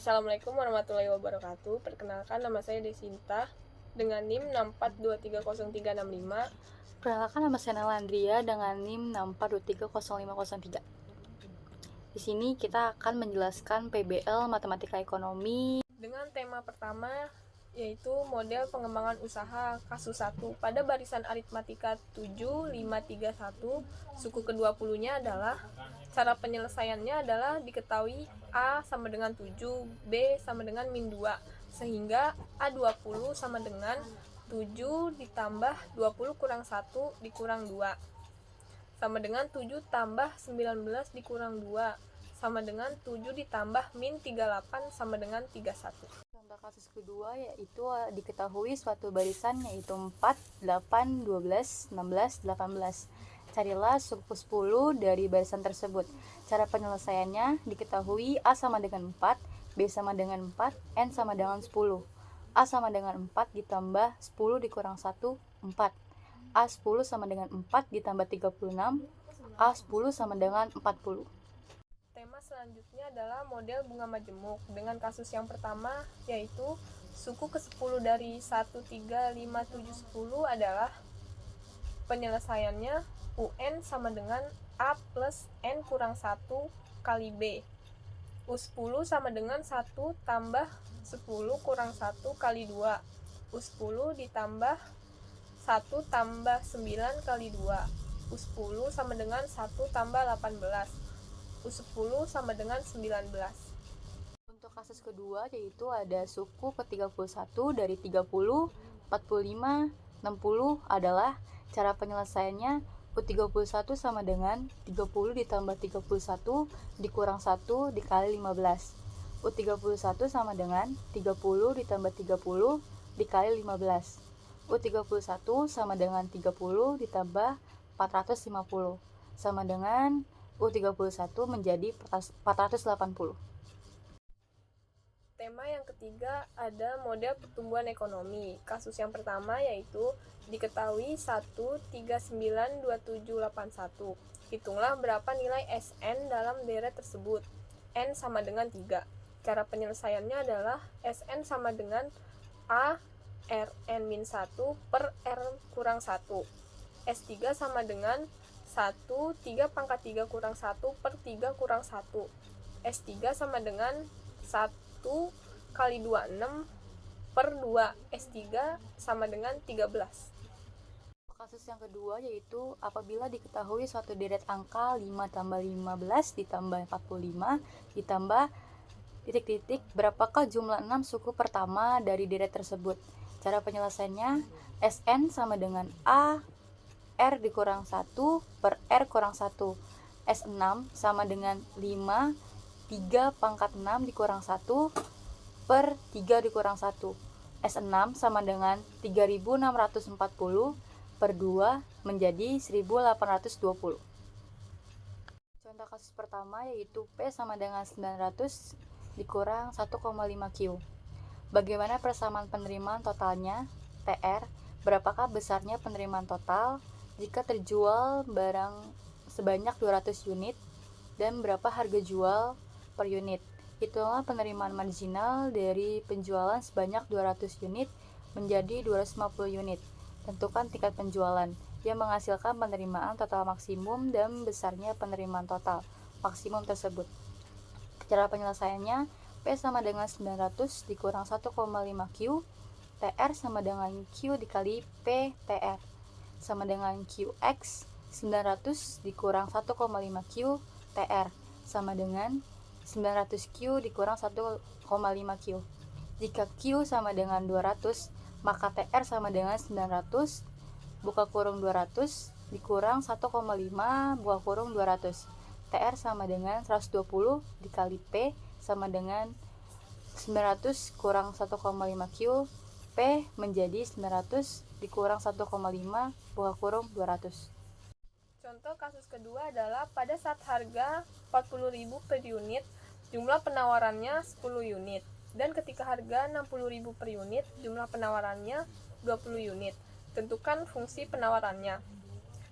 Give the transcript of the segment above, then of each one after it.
Assalamualaikum warahmatullahi wabarakatuh. Perkenalkan, nama saya Desinta dengan NIM 64230365. Perkenalkan, nama saya Nalandria dengan NIM 64230503. Di sini kita akan menjelaskan PBL Matematika Ekonomi dengan tema pertama yaitu model pengembangan usaha kasus 1. Pada barisan aritmatika 7531, suku ke-20-nya adalah cara penyelesaiannya adalah diketahui A sama dengan 7, B sama dengan min 2, sehingga A20 sama dengan 7 ditambah 20 kurang 1 dikurang 2, sama dengan 7 tambah 19 dikurang 2, sama dengan 7 ditambah min 38 sama dengan 31. Contoh kasus kedua yaitu diketahui suatu barisan yaitu 4, 8, 12, 16, 18. Carilah suku 10 dari barisan tersebut. Cara penyelesaiannya diketahui A sama dengan 4, B sama dengan 4, N sama dengan 10. A sama dengan 4 ditambah 10 dikurang 1, 4. A10 sama dengan 4 ditambah 36, A10 sama dengan 40. Tema selanjutnya adalah model bunga majemuk dengan kasus yang pertama yaitu suku ke-10 dari 1, 3, 5, 7, 10 adalah penyelesaiannya UN sama dengan A plus N kurang 1 kali B. U10 sama dengan 1 tambah 10 kurang 1 kali 2. U10 ditambah 1 tambah 9 kali 2. U10 sama dengan 1 tambah 18. U10 sama dengan 19. Untuk kasus kedua yaitu ada suku ke-31 dari 30, 45, 60 adalah cara penyelesaiannya U31 sama dengan 30 ditambah 31 dikurang 1 dikali 15. U31 sama dengan 30 ditambah 30 dikali 15. U31 sama dengan 30 ditambah 450 sama dengan U31 menjadi 480. Tema yang ketiga ada model pertumbuhan ekonomi. Kasus yang pertama yaitu diketahui 1392781. Hitunglah berapa nilai SN dalam deret tersebut. N sama dengan 3. Cara penyelesaiannya adalah SN sama dengan A Rn-1 per R kurang 1. S3 sama dengan 1, 3 pangkat 3 kurang 1 per 3 kurang 1. S3 sama dengan 1 kali 26 per 2. S3 sama dengan 13. Kasus yang kedua yaitu apabila diketahui suatu deret angka 5 tambah 15 ditambah 45 ditambah titik-titik, berapakah jumlah 6 suku pertama dari deret tersebut. Cara penyelesaiannya SN sama dengan A R dikurang 1 per R kurang 1. S6 sama dengan 5 3 pangkat 6 dikurang 1 per 3 dikurang 1. S6 sama dengan 3640 per 2 menjadi 1820. Contoh kasus pertama yaitu P sama dengan 900 dikurang 1,5 Q. Bagaimana persamaan penerimaan totalnya? PR, berapakah besarnya penerimaan total jika terjual barang sebanyak 200 unit dan berapa harga jual per unit? Hitunglah penerimaan marginal dari penjualan sebanyak 200 unit menjadi 250 unit. Tentukan tingkat penjualan yang menghasilkan penerimaan total maksimum dan besarnya penerimaan total maksimum tersebut. Cara penyelesaiannya P sama dengan 900 dikurang 1,5 Q, TR sama dengan Q dikali P TR sama dengan QX 900 dikurang 1,5 Q TR sama dengan 900 Q dikurang 1,5 Q. Jika Q sama dengan 200, maka TR sama dengan 900 buka kurung 200 dikurang 1,5 buka kurung 200. TR sama dengan 120 dikali P sama dengan 900 kurang 1,5 Q. P menjadi 900 dikurang 1,5 buka kurung 200. Contoh kasus kedua adalah pada saat harga 40.000 per unit, jumlah penawarannya 10 unit. Dan ketika harga 60.000 per unit, jumlah penawarannya 20 unit. Tentukan fungsi penawarannya.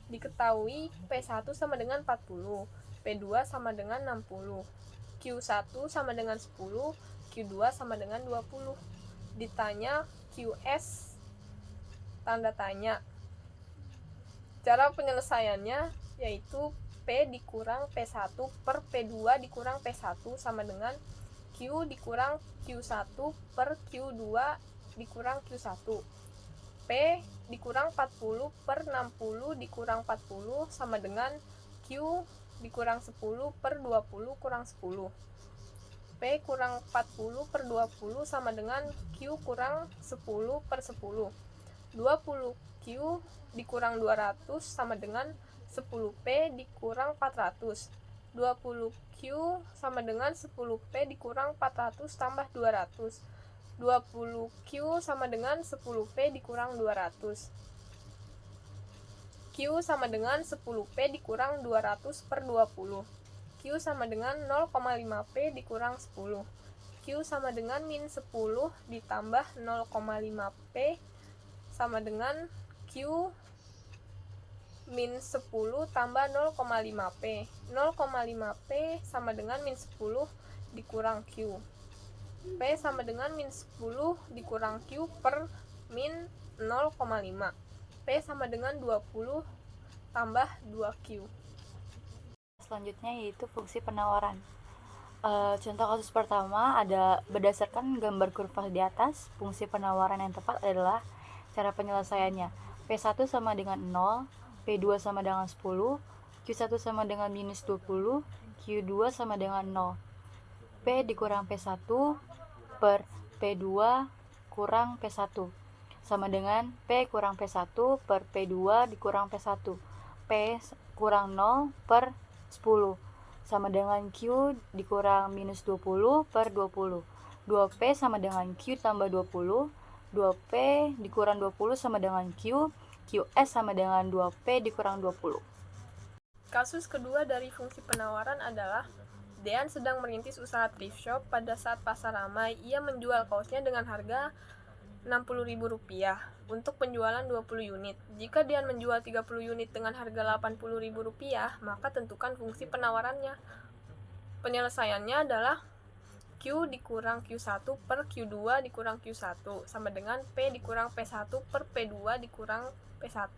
Diketahui P1 sama dengan 40, P2 sama dengan 60, Q Q1 sama dengan 10, Q2 sama dengan 20. Ditanya QS tanda tanya. Cara penyelesaiannya yaitu P dikurang P1 per P2 dikurang P1 sama dengan Q dikurang Q1 per Q2 dikurang Q1. P dikurang 40 per 60 dikurang 40 sama dengan Q dikurang 10 per 20 kurang 10. P kurang 40 per 20 sama dengan Q kurang 10 per 10. 20Q dikurang 200 sama dengan 10P dikurang 400. 20Q sama dengan 10P dikurang 400 tambah 200. 20Q sama dengan 10P dikurang 200. Q sama dengan 10P dikurang 200 per 20. Q sama dengan 0,5P dikurang 10. Q sama dengan min 10 ditambah 0,5P sama dengan Q min 10 tambah 0,5P. 0,5P sama dengan min 10 dikurang Q. P sama dengan min 10 dikurang Q per min 0,5. P sama dengan 20 tambah 2Q. Selanjutnya yaitu fungsi penawaran. Contoh kasus pertama ada berdasarkan gambar kurva di atas, fungsi penawaran yang tepat adalah cara penyelesaiannya. P1 sama dengan 0, P2 sama dengan 10, Q1 sama dengan minus 20, Q2 sama dengan 0. P dikurang P1 per P2 kurang P1 sama dengan P kurang P1 per P2 dikurang P1. P kurang 0 per 10 sama dengan Q dikurang minus 20 per 20. 2P sama dengan Q tambah 20. 2P dikurang 20 sama dengan Q. QS sama dengan 2P dikurang 20. Kasus kedua dari fungsi penawaran adalah Dean sedang merintis usaha thrift shop. Pada saat pasar ramai, ia menjual kaosnya dengan harga Rp60.000 untuk penjualan 20 unit. Jika Dean menjual 30 unit dengan harga Rp80.000, maka tentukan fungsi penawarannya. Penyelesaiannya adalah Q dikurang Q1 per Q2 dikurang Q1 sama dengan P dikurang P1 per P2 dikurang P1.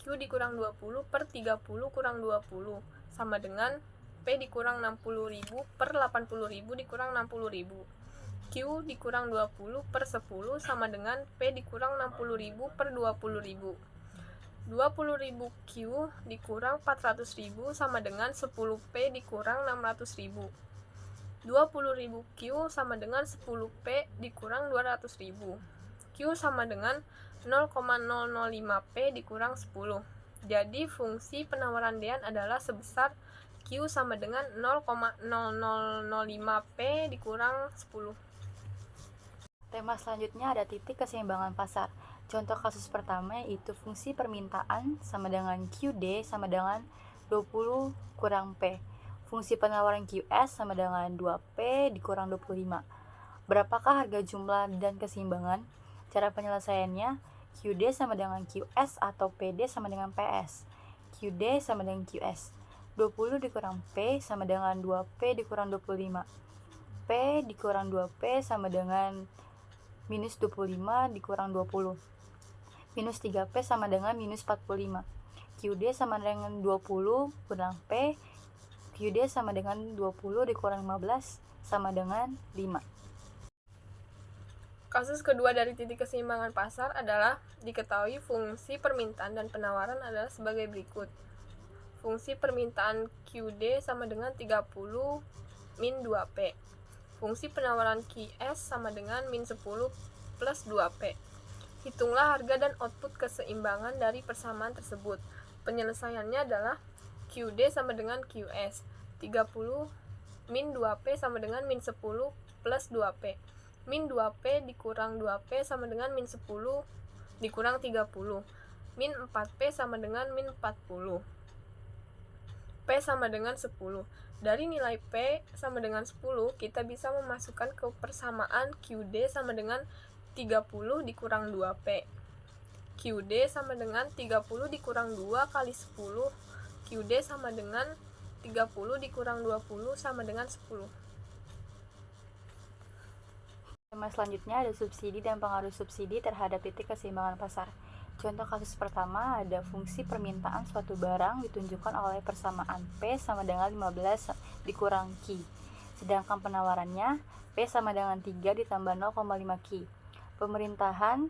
Q dikurang 20 per 30 kurang 20 sama dengan P dikurang 60.000 per 80.000 dikurang 60.000. Q dikurang 20 per 10 sama dengan P dikurang 60.000 per 20.000. 20.000 Q dikurang 400.000 sama dengan 10P dikurang 600.000. 20.000 Q sama dengan 10P dikurang 200.000. Q sama dengan 0,005P dikurang 10. Jadi fungsi penawaran Dean adalah sebesar Q sama dengan 0,0005P dikurang 10. Tema selanjutnya ada titik keseimbangan pasar. Contoh kasus pertama yaitu fungsi permintaan sama dengan QD sama dengan 20 kurang P. Fungsi penawaran QS sama dengan 2P dikurang 25. Berapakah harga jumlah dan keseimbangan? Cara penyelesaiannya, QD sama dengan QS atau PD sama dengan PS. QD sama dengan QS. 20 dikurang P sama dengan 2P dikurang 25. P dikurang 2P sama dengan minus 25 dikurang 20. Minus 3P sama dengan minus 45. QD sama dengan 20 kurang P. QD sama dengan 20 dikurang 15 sama dengan 5. Kasus kedua dari titik keseimbangan pasar adalah diketahui fungsi permintaan dan penawaran adalah sebagai berikut. Fungsi permintaan QD sama dengan 30 min 2P. Fungsi penawaran QS sama dengan min 10 plus 2P. Hitunglah harga dan output keseimbangan dari persamaan tersebut. Penyelesaiannya adalah QD sama dengan QS. 30 min 2P sama dengan min 10 plus 2P. Min 2P dikurang 2P sama dengan min 10 dikurang 30. Min 4P sama dengan min 40. P sama dengan 10. Dari nilai P sama dengan 10, kita bisa memasukkan ke persamaan QD sama dengan 30 dikurang 2P. QD sama dengan 30 dikurang 2 kali 10. QD sama dengan 30 dikurang 20 sama dengan 10. Tema selanjutnya ada subsidi dan pengaruh subsidi terhadap titik keseimbangan pasar. Contoh kasus pertama ada fungsi permintaan suatu barang ditunjukkan oleh persamaan P sama dengan 15 dikurang Q. Sedangkan penawarannya P sama dengan 3 ditambah 0,5 Q. Pemerintahan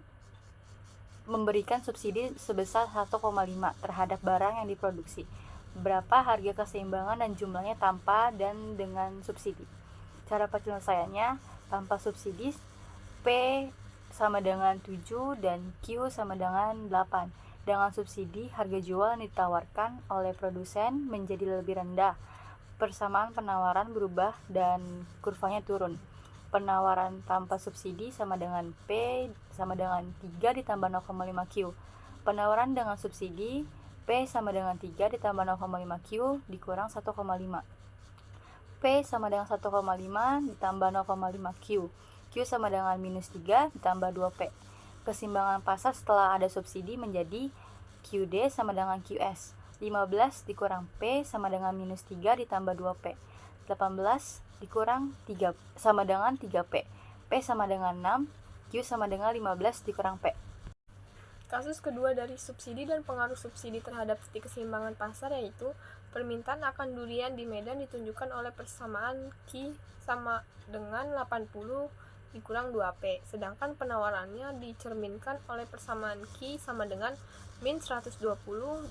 memberikan subsidi sebesar 1,5 terhadap barang yang diproduksi. Berapa harga keseimbangan dan jumlahnya tanpa dan dengan subsidi. Cara penyelesaiannya tanpa subsidi P sama dengan 7 dan Q sama dengan 8. Dengan subsidi, harga jual yang ditawarkan oleh produsen menjadi lebih rendah. Persamaan penawaran berubah dan kurvanya turun. Penawaran tanpa subsidi sama dengan P sama dengan 3 ditambah 0,5 Q. Penawaran dengan subsidi P sama dengan 3 ditambah 0,5 Q dikurang 1,5. P sama dengan 1,5 ditambah 0,5 Q. Q sama dengan minus 3 ditambah 2P. Keseimbangan pasar setelah ada subsidi menjadi QD sama dengan QS. 15 dikurang P sama dengan minus 3 ditambah 2P. 18 dikurang 3 sama dengan 3P. P sama dengan 6. Q sama dengan 15 dikurang P. Kasus kedua dari subsidi dan pengaruh subsidi terhadap titik keseimbangan pasar yaitu permintaan akan durian di Medan ditunjukkan oleh persamaan Q sama dengan 80 dikurang 2P, sedangkan penawarannya dicerminkan oleh persamaan Q sama dengan min 120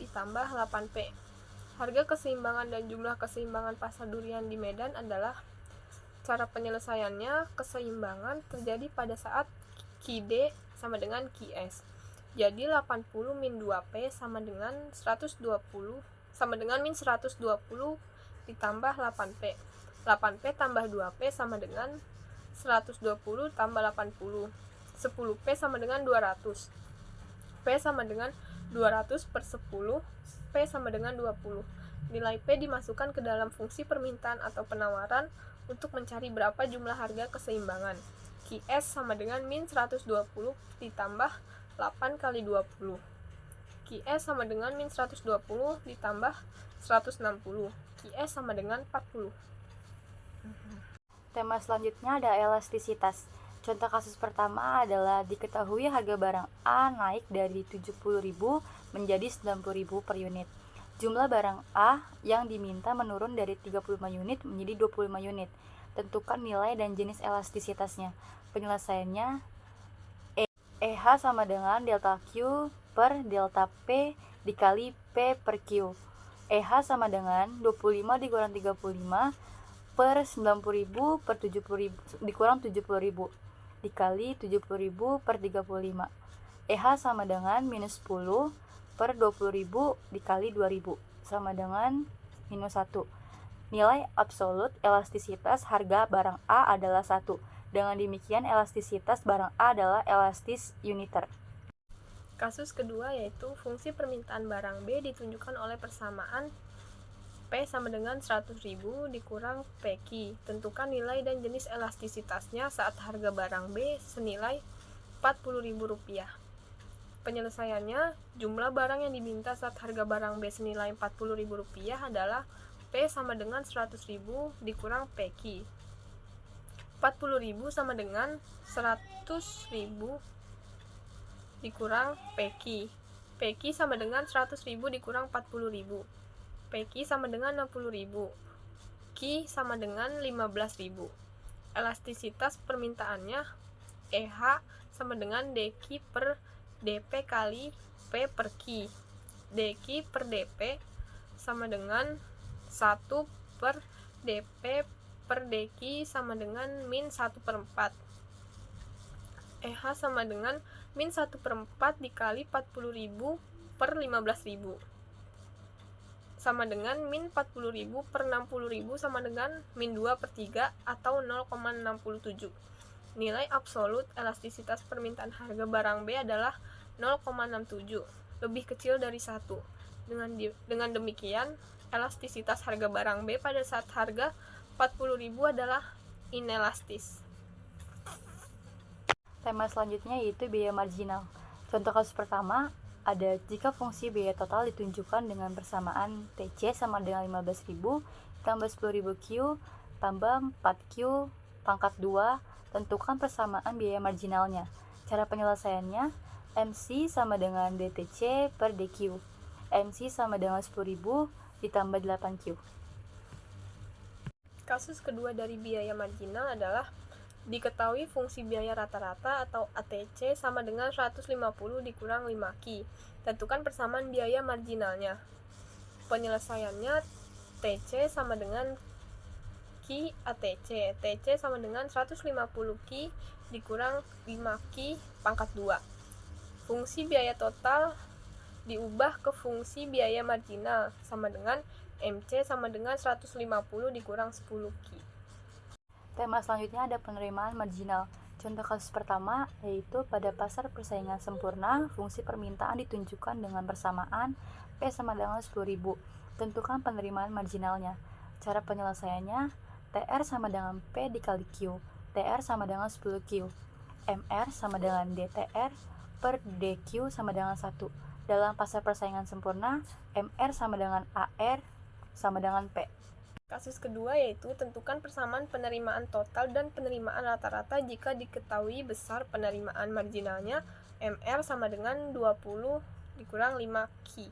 ditambah 8P. Harga keseimbangan dan jumlah keseimbangan pasar durian di Medan adalah cara penyelesaiannya. Keseimbangan terjadi pada saat QD sama dengan QS. Jadi 80 min 2P sama dengan 120 sama dengan min 120 ditambah 8P. 8P tambah 2P sama dengan 120 tambah 80. 10P sama dengan 200. P sama dengan 200 per 10. P sama dengan 20. Nilai P dimasukkan ke dalam fungsi permintaan atau penawaran untuk mencari berapa jumlah harga keseimbangan. QS sama dengan min 120 ditambah 8 kali 20. QS sama dengan min 120 ditambah 160. QS sama dengan 40. Tema selanjutnya ada elastisitas. Contoh kasus pertama adalah diketahui harga barang A naik dari 70.000 menjadi 90.000 per unit. Jumlah barang A yang diminta menurun dari 35 unit menjadi 25 unit. Tentukan nilai dan jenis elastisitasnya. Penyelesaiannya EH sama dengan delta Q per delta P dikali P per Q. EH sama dengan 25 dikurang 35 per 90.000 per 70.000 dikurang 70.000 dikali 70.000 per 35. EH sama dengan minus 10 per 20.000 dikali 2.000 sama dengan minus 1. Nilai absolut elastisitas harga barang A adalah 1. Dengan demikian elastisitas barang A adalah elastis uniter. Kasus kedua yaitu fungsi permintaan barang B ditunjukkan oleh persamaan P sama dengan 100.000 dikurang PQ. Tentukan nilai dan jenis elastisitasnya saat harga barang B senilai Rp40.000. Penyelesaiannya, jumlah barang yang diminta saat harga barang B senilai Rp40.000 adalah P sama dengan 100.000 dikurang PQ. 40.000 sama dengan 100.000 dikurang PQ. PQ sama dengan 100.000 dikurang 40.000. PQ sama dengan 60.000. Q sama dengan 15.000. Elastisitas permintaannya EH sama dengan DQ per DP kali P per Q. DQ per DP sama dengan 1 per DP per DQ sama dengan min 1 per 4. EH sama dengan min 1 per 4 dikali 40.000 per 15.000 sama dengan min 40.000 per 60.000 sama dengan min 2 per 3 atau 0,67. Nilai absolut elastisitas permintaan harga barang B adalah 0,67, lebih kecil dari 1. Dengan demikian, elastisitas harga barang B pada saat harga 40.000 adalah inelastis. Tema selanjutnya yaitu biaya marginal. Contoh kasus pertama ada jika fungsi biaya total ditunjukkan dengan persamaan TC sama dengan 15.000 tambah 10.000 Q tambah 4Q pangkat 2 Tentukan persamaan biaya marginalnya. Cara penyelesaiannya, MC sama dengan DTC per DQ. MC sama dengan 10.000 ditambah 8Q. Kasus kedua dari biaya marginal adalah diketahui fungsi biaya rata-rata atau ATC sama dengan 150 dikurang 5Q. Tentukan persamaan biaya marginalnya. Penyelesaiannya TC sama dengan Q ATC. TC sama dengan 150Q dikurang 5Q pangkat 2. Fungsi biaya total diubah ke fungsi biaya marginal sama dengan MC sama dengan 150 dikurang 10Q. Tema selanjutnya ada penerimaan marginal. Contoh kasus pertama yaitu pada pasar persaingan sempurna, fungsi permintaan ditunjukkan dengan persamaan P sama dengan 10.000. Tentukan penerimaan marginalnya. Cara penyelesaiannya, TR sama dengan P dikali Q. TR sama dengan 10Q. MR sama dengan DTR per DQ sama dengan 1. Dalam pasar persaingan sempurna, MR sama dengan AR sama dengan P. Kasus kedua yaitu tentukan persamaan penerimaan total dan penerimaan rata-rata jika diketahui besar penerimaan marginalnya MR sama dengan 20 dikurang 5Q.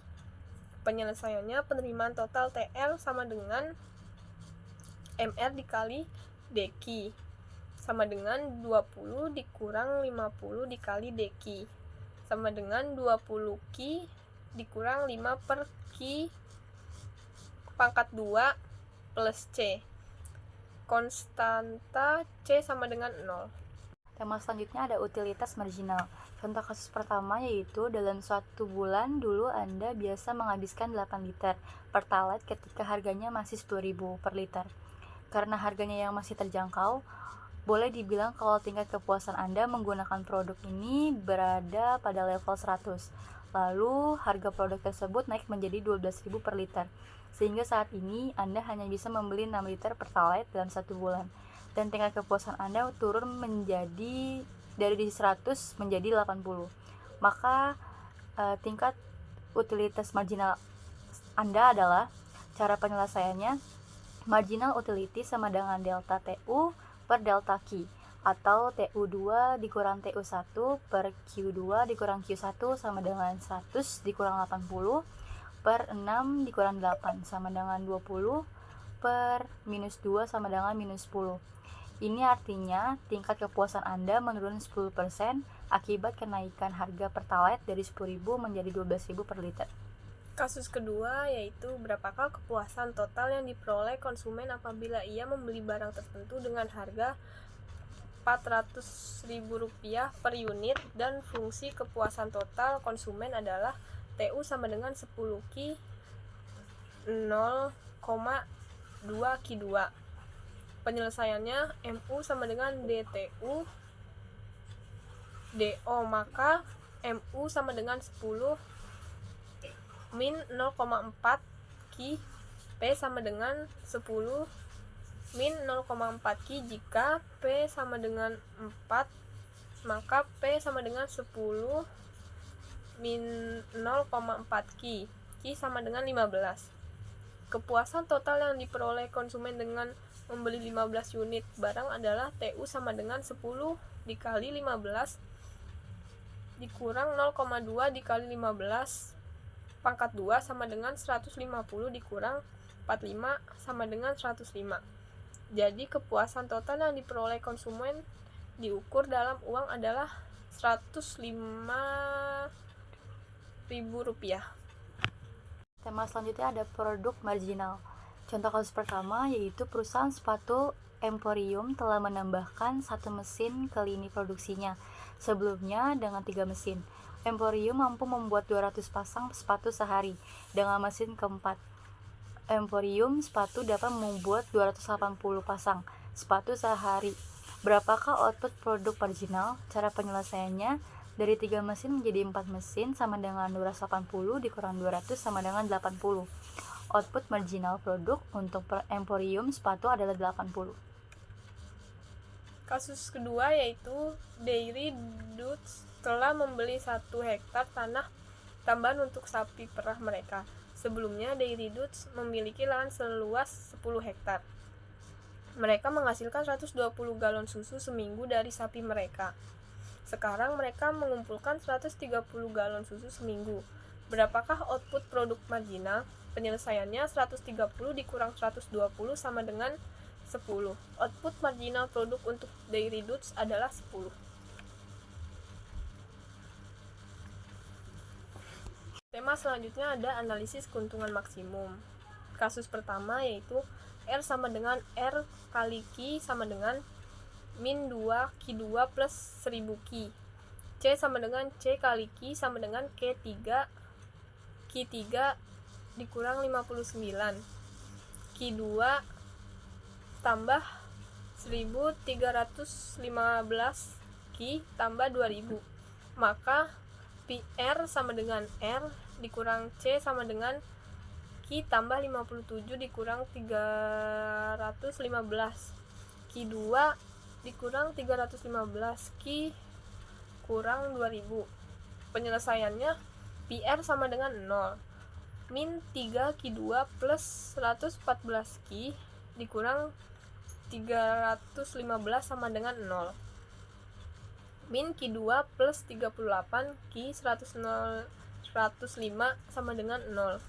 Penyelesaiannya penerimaan total TR sama dengan MR dikali DQ sama dengan 20 dikurang 50 dikali DQ sama dengan 20Q dikurang 5 per Q pangkat 2 plus C. Konstanta C sama dengan 0. Tema selanjutnya ada utilitas marginal. Contoh kasus pertama yaitu dalam suatu bulan dulu Anda biasa menghabiskan 8 liter Pertalite ketika harganya masih 10.000 per liter. Karena harganya yang masih terjangkau, boleh dibilang kalau tingkat kepuasan Anda menggunakan produk ini berada pada level 100. Lalu harga produk tersebut naik menjadi 12.000 per liter. Sehingga saat ini Anda hanya bisa membeli 6 liter Pertalite dalam satu bulan. Dan tingkat kepuasan Anda turun menjadi dari 100 menjadi 80. Maka tingkat utilitas marginal Anda adalah, cara penyelesaiannya, marginal utility sama dengan delta TU per delta Q atau TU2 dikurang TU1 per Q2 dikurang Q1 sama dengan 100 dikurang 80 per 6 dikurang 8 sama dengan 20 per minus 2 sama dengan minus 10. Ini artinya tingkat kepuasan Anda menurun 10% akibat kenaikan harga Pertalite dari 10.000 menjadi 12.000 per liter. Kasus kedua yaitu berapakah kepuasan total yang diperoleh konsumen apabila ia membeli barang tertentu dengan harga Rp400.000 per unit dan fungsi kepuasan total konsumen adalah TU sama dengan 10Q 0,2Q2. Penyelesaiannya MU sama dengan DTU DO, maka MU sama dengan 10 min 0,4 Q, P sama dengan 10 min 0,4 Q. Jika P sama dengan 4, maka P sama dengan 10 min 0,4 Q. Q sama dengan 15. Kepuasan total yang diperoleh konsumen dengan membeli 15 unit barang adalah TU sama dengan 10 dikali 15 dikurang 0,2 dikali 15 pangkat 2 sama dengan 150 dikurang 45 sama dengan 105. Jadi kepuasan total yang diperoleh konsumen diukur dalam uang adalah Rp105.000. Tema selanjutnya ada produk marginal. Contoh kasus pertama yaitu perusahaan sepatu Emporium telah menambahkan 1 mesin ke lini produksinya. Sebelumnya dengan 3 mesin. Emporium mampu membuat 200 pasang sepatu sehari. Dengan mesin keempat, Emporium sepatu dapat membuat 280 pasang sepatu sehari. Berapakah output produk marginal? Cara penyelesaiannya, dari 3 mesin menjadi 4 mesin sama dengan 280 dikurang 200 sama dengan 80. Output marginal produk untuk Emporium sepatu adalah 80. Kasus kedua yaitu Dairy Dutch telah membeli 1 hektar tanah tambahan untuk sapi perah mereka. Sebelumnya Dairy Dutch memiliki lahan seluas 10 hektar. Mereka menghasilkan 120 galon susu seminggu dari sapi mereka. Sekarang mereka mengumpulkan 130 galon susu seminggu. Berapakah output produk marginal? Penyelesaiannya 130 dikurang 120 sama dengan 10. Output marginal produk untuk dairy goods adalah 10. Tema selanjutnya ada analisis keuntungan maksimum. Kasus pertama yaitu R sama dengan R kali Q sama dengan min 2 Q2 plus 1000 Q. C sama dengan C kali Q sama dengan Q3 dikurang 59. Q2 tambah 1315 Q tambah 2000. Maka PR sama dengan R dikurang C sama dengan Q tambah 57 dikurang 315. Q2 dikurang 315 Q kurang 2000. Penyelesaiannya PR sama dengan 0. Min 3 Q2 plus 114 Q dikurang 315 sama dengan 0. Min Q2 plus 38 Q 105 sama dengan 0.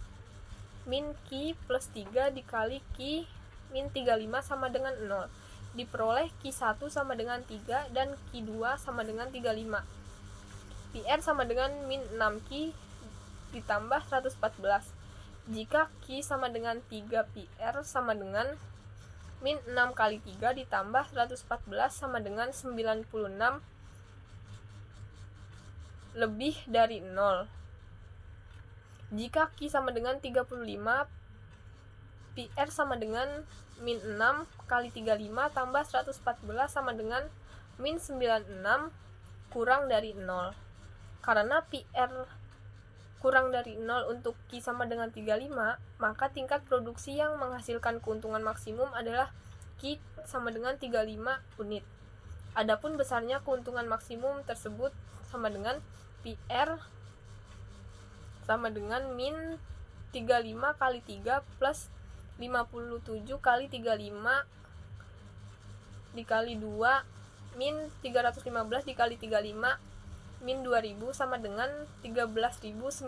Min Q plus 3 dikali Q min 35 sama dengan 0. Diperoleh Q1 sama dengan 3 dan Q2 sama dengan 35. PR sama dengan min 6 Q ditambah 114. Jika Q sama dengan 3, PR sama dengan min 6 kali 3 ditambah 114 sama dengan 96 lebih dari 0. Jika Q sama dengan 35, PR sama dengan min 6 kali 35 tambah 114 sama dengan min 96 kurang dari 0. Karena PR kurang dari 0 untuk Q sama dengan 35, maka tingkat produksi yang menghasilkan keuntungan maksimum adalah Q sama dengan 35 unit. Adapun besarnya keuntungan maksimum tersebut sama dengan PR sama dengan min 35 kali 3 plus 57 kali 35 dikali 2 min 315 dikali 35 min 2000 sama dengan 13.925.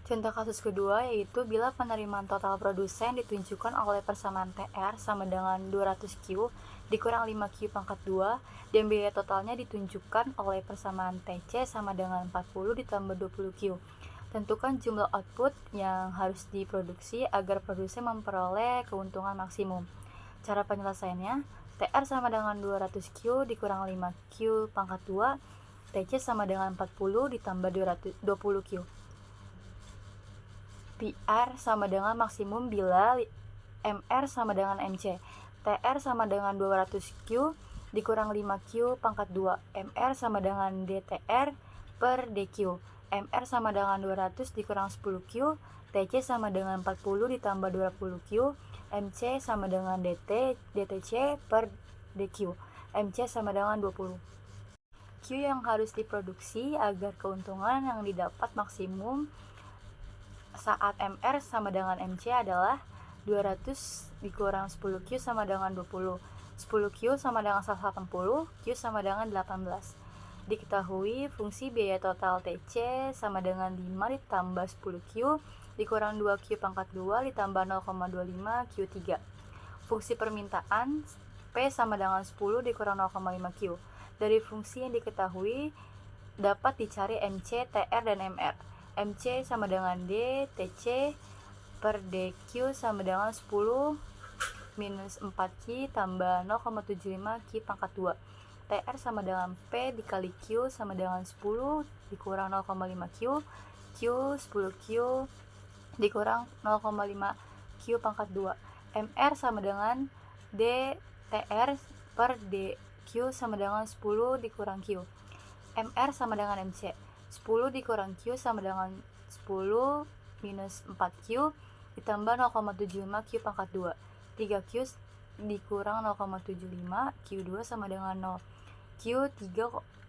Contoh kasus kedua yaitu bila penerimaan total produsen ditunjukkan oleh persamaan TR sama dengan 200Q dikurang 5Q pangkat 2 dan biaya totalnya ditunjukkan oleh persamaan TC sama dengan 40 ditambah 20Q. Tentukan jumlah output yang harus diproduksi agar produsen memperoleh keuntungan maksimum. Cara penyelesaiannya, TR sama dengan 200Q dikurang 5Q pangkat 2, TC sama dengan 40 ditambah 20Q. PR sama dengan maksimum bila MR sama dengan MC. TR sama dengan 200Q dikurang 5Q pangkat 2. MR sama dengan DTR per DQ. MR sama dengan 200 dikurang 10Q. TC sama dengan 40 ditambah 20Q. MC sama dengan DTC per DQ. MC sama dengan 20. Q yang harus diproduksi agar keuntungan yang didapat maksimum saat MR sama dengan MC adalah 200 dikurang 10Q sama dengan 20. 10Q sama dengan 180, Q sama dengan 18. Diketahui fungsi biaya total TC sama dengan 5 ditambah 10Q dikurang 2Q pangkat 2 ditambah 0,25 Q3. Fungsi permintaan P sama dengan 10 dikurang 0,5Q. Dari fungsi yang diketahui dapat dicari MC, TR, dan MR. MC sama dengan D, TC per DQ sama dengan 10 minus 4Q tambah 0,75 Q pangkat 2. TR sama dengan P dikali Q sama dengan 10 dikurang 0,5 Q. Q 10Q dikurang 0,5 Q pangkat 2. MR sama dengan D TR per DQ sama dengan 10 dikurang Q. MR sama dengan MC. 10 dikurang Q sama dengan 10 minus 4Q ditambah 0,75 Q pangkat 2. 3Q dikurang 0,75 Q2 sama dengan 0. Q3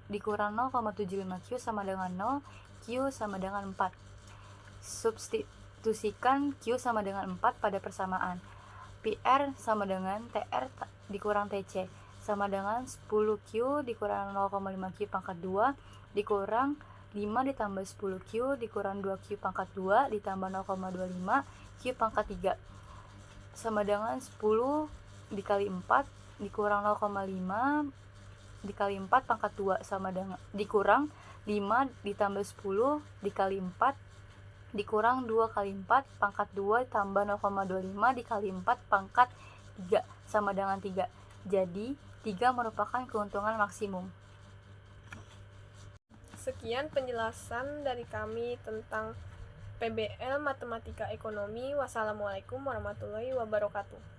dikurang 0,75 Q sama dengan 0. Q sama dengan 4. Substitusikan Q sama dengan 4 pada persamaan. PR sama dengan TR dikurang TC sama dengan 10Q dikurang 0,5Q pangkat 2 dikurang 5 ditambah 10Q dikurang 2Q pangkat 2 ditambah 0,25 Q pangkat 3 sama dengan 10 dikali 4 dikurang 0,5 dikali 4 pangkat 2 sama dengan dikurang 5 ditambah 10 dikali 4 dikurang 2 kali 4 pangkat 2 tambah 0,25 dikali 4 pangkat 3 sama dengan 3. Jadi 3 merupakan keuntungan maksimum. Sekian penjelasan dari kami tentang PBL Matematika Ekonomi. Wassalamualaikum warahmatullahi wabarakatuh.